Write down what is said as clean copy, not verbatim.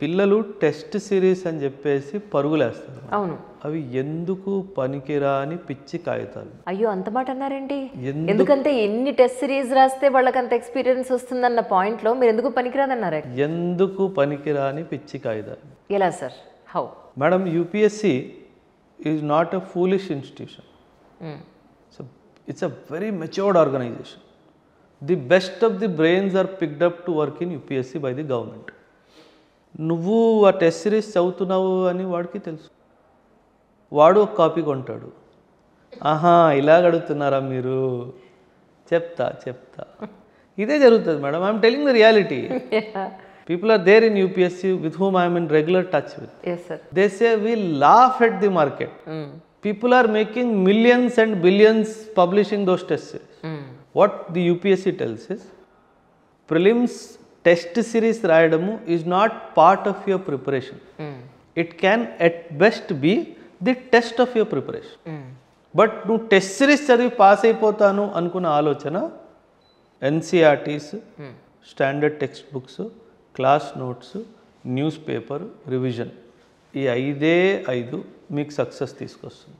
పిల్లలు test series అని చెప్పేసి పరుగులేస్తారు. అవును. అవి ఎందుకు పనికిరాని పిచ్చి కాగితాలు. అయ్యో అంత మాట అన్నారేంటి? ఎందుకంటే ఎన్ని టెస్ట్ సిరీస్ రాస్తే వాళ్ళకి అంత ఎక్స్పీరియన్స్ వస్తుందన్న పాయింట్లో మీరు ఎందుకు పనికిరాదన్నారు? ఎందుకు పనికిరాని పిచ్చి కాగితాలు. ఎలా sir? How? Madam, UPSC is not a foolish institution. It's a very matured organisation. The best of the brains are picked up to work in UPSC by the government. నువ్వు ఆ టెస్ట్ సిరీస్ చదువుతున్నావు అని వాడికి తెలుసు. వాడు ఒక copy కొంటాడు. ఆహా, ఇలాగ అడుగుతున్నారా మీరు, చెప్తా ఇదే జరుగుతుంది madam. I'm telling the reality. People are there in UPSC with whom I'm in regular touch with. They say we laugh at the market. People are making millions and billions publishing those test series. What the UPSC tells is, prelims test series రాయడము is not part of your preparation. It can at best be the test of your preparation. But నువ్వు test series చదివి pass అయిపోతాను అనుకున్న ఆలోచన NCERTs, standard text books, class notes, news paper, revision, ఈ 5 మీకు success తీసుకొస్తుంది.